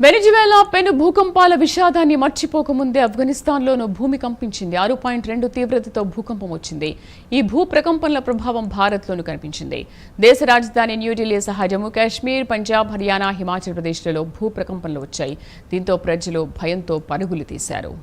Venezuela పెను భూకంపాల విషాదాన్ని మర్చిపోకముందే ఆఫ్ఘనిస్తాన్లోనూ భూమి కంపించింది. 6.2 తీవ్రతతో భూకంపం వచ్చింది. ఈ భూ ప్రకంపనల ప్రభావం భారత్లోనూ కనిపించింది. దేశ రాజధాని న్యూఢిల్లీ సహా జమ్మూ కాశ్మీర్, పంజాబ్, హర్యానా, హిమాచల్ ప్రదేశ్లలో భూ ప్రకంపనలు వచ్చాయి. దీంతో ప్రజలు భయంతో పరుగులు తీశారు.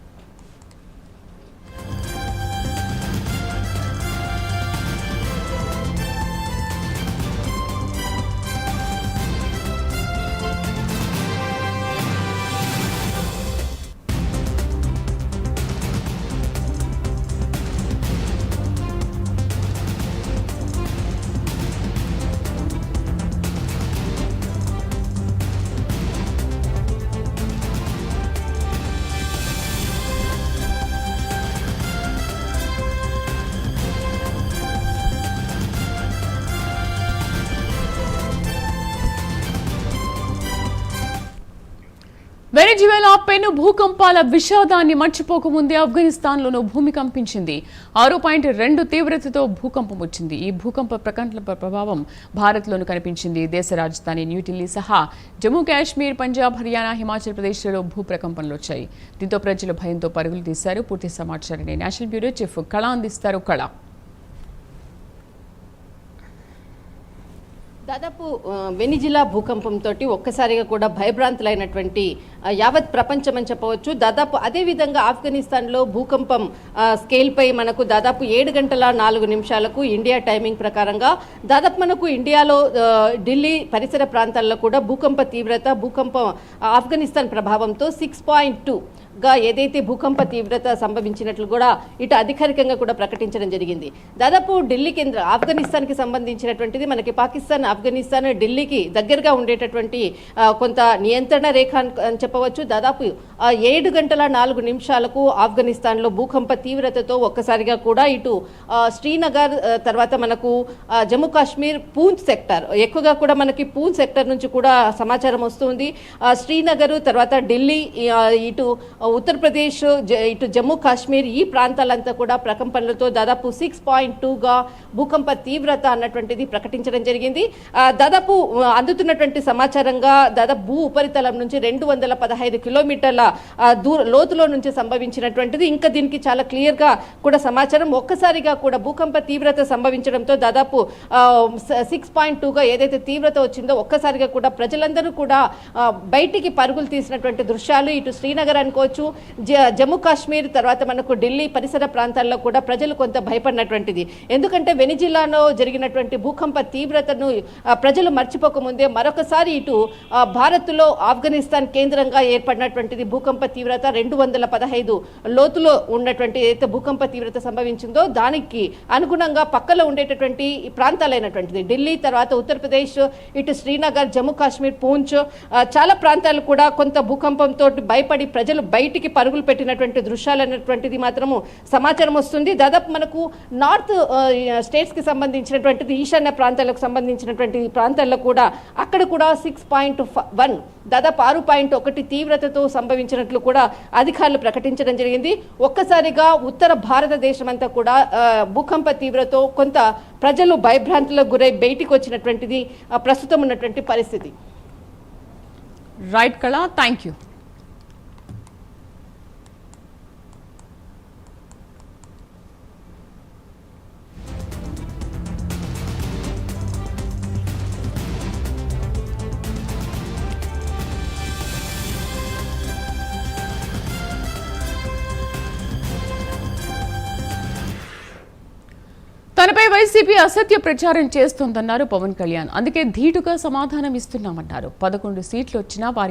వెనిజువేలా పెను భూకంపాల విషాదాన్ని మర్చిపోకముందే ఆఫ్ఘనిస్తాన్లోనూ భూమి కంపించింది. 6.2 తీవ్రతతో భూకంపం వచ్చింది. ఈ భూకంప ప్రకంపనల ప్రభావం భారత్లోనూ కనిపించింది. దేశ రాజధాని న్యూఢిల్లీ సహా జమ్మూ కాశ్మీర్, పంజాబ్, హర్యానా, హిమాచల్ ప్రదేశ్లలో భూ ప్రకంపనలు వచ్చాయి. దీంతో ప్రజలు భయంతో పరుగులు తీశారు. పూర్తి సమాచారాన్ని నేషనల్ బ్యూరో చీఫ్ కళ అందిస్తారు. కళ, దాదాపు వెనిజులా భూకంపంతో ఒక్కసారిగా కూడా భయభ్రాంతులైనటువంటి యావత్ ప్రపంచం అని చెప్పవచ్చు. దాదాపు అదేవిధంగా ఆఫ్ఘనిస్తాన్లో భూకంపం స్కేల్పై మనకు దాదాపు 7 గంటల 4 నిమిషాలకు ఇండియా టైమింగ్ ప్రకారంగా దాదాపు మనకు ఇండియాలో ఢిల్లీ పరిసర ప్రాంతాల్లో కూడా భూకంప తీవ్రత ఆఫ్ఘనిస్తాన్ ప్రభావంతో 6.2 గా ఏదైతే భూకంప తీవ్రత సంభవించినట్లు కూడా ఇటు అధికారికంగా కూడా ప్రకటించడం జరిగింది. దాదాపు ఢిల్లీ కేంద్ర ఆఫ్ఘనిస్తాన్కి సంబంధించినటువంటిది మనకి పాకిస్తాన్, ఆఫ్ఘనిస్తాన్ ఢిల్లీకి దగ్గరగా ఉండేటటువంటి కొంత నియంత్రణ రేఖ అని చెప్పవచ్చు. దాదాపు 7 గంటల 4 నిమిషాలకు ఆఫ్ఘనిస్తాన్లో భూకంప తీవ్రతతో ఒక్కసారిగా కూడా ఇటు శ్రీనగర్, తర్వాత మనకు జమ్మూ కాశ్మీర్ పూంచ్ సెక్టర్, ఎక్కువగా కూడా మనకి పూంచ్ సెక్టర్ నుంచి కూడా సమాచారం వస్తుంది. శ్రీనగర్, తర్వాత ఢిల్లీ, ఇటు ఉత్తరప్రదేశ్, ఇటు జమ్మూ కాశ్మీర్ ఈ ప్రాంతాలంతా కూడా ప్రకంపనలతో దాదాపు 6.2గా భూకంప తీవ్రత అన్నటువంటిది ప్రకటించడం జరిగింది. దాదాపు అందుతున్నటువంటి సమాచారంగా దాదాపు భూ ఉపరితలం నుంచి 215 కిలోమీటర్ల లోతులో నుంచి సంభవించినటువంటిది. ఇంకా దీనికి చాలా క్లియర్గా కూడా సమాచారం. ఒక్కసారిగా కూడా భూకంప తీవ్రత సంభవించడంతో దాదాపు 6.2గా ఏదైతే తీవ్రత వచ్చిందో ఒక్కసారిగా కూడా ప్రజలందరూ కూడా బయటికి పరుగులు తీసినటువంటి దృశ్యాలు ఇటు శ్రీనగర్ అనుకోవచ్చు, జమ్మూ కాశ్మీర్, తర్వాత మనకు ఢిల్లీ పరిసర ప్రాంతాల్లో కూడా ప్రజలు కొంత భయపడినటువంటిది. ఎందుకంటే వెనిజులాలో జరిగినటువంటి భూకంప తీవ్రతను ప్రజలు మర్చిపోకముందే మరొకసారి ఇటు భారత్లో ఆఫ్ఘనిస్తాన్ కేంద్రంగా ఏర్పడినటువంటిది భూకంప తీవ్రత 215 లోతులో ఉన్నటువంటి ఏదైతే భూకంప తీవ్రత సంభవించిందో దానికి అనుగుణంగా పక్కలో ఉండేటటువంటి ప్రాంతాలైనటువంటిది ఢిల్లీ, తర్వాత ఉత్తరప్రదేశ్, ఇటు శ్రీనగర్, జమ్మూ కాశ్మీర్, పూంచ్ చాలా ప్రాంతాలు కూడా కొంత భూకంపంతో భయపడి ప్రజలు బయటికి పరుగులు పెట్టినటువంటి దృశ్యాలు అనేటువంటిది మాత్రము సమాచారం వస్తుంది. దాదాపు మనకు నార్త్ స్టేట్స్కి సంబంధించినటువంటిది, ఈశాన్య ప్రాంతాలకు సంబంధించినటువంటి ప్రాంతాల్లో కూడా అక్కడ కూడా 6.1 దాదాపు 6.1 తీవ్రతతో సంభవించినట్లు కూడా అధికారులు ప్రకటించడం జరిగింది. ఒక్కసారిగా ఉత్తర భారతదేశం అంతా కూడా భూకంప తీవ్రతతో కొంత ప్రజలు భయభ్రాంతులకు గురై బయటికి వచ్చినటువంటిది ప్రస్తుతం ఉన్నటువంటి పరిస్థితి. రైట్ కళ, థ్యాంక్ యూ. తనపై వైసీపీ అసత్య ప్రచారం చేస్తోందన్నారు పవన్ కళ్యాణ్. అందుకే ధీటుగా సమాధానం ఇస్తున్నామన్నారు. 11 సీట్లు వచ్చినా వారి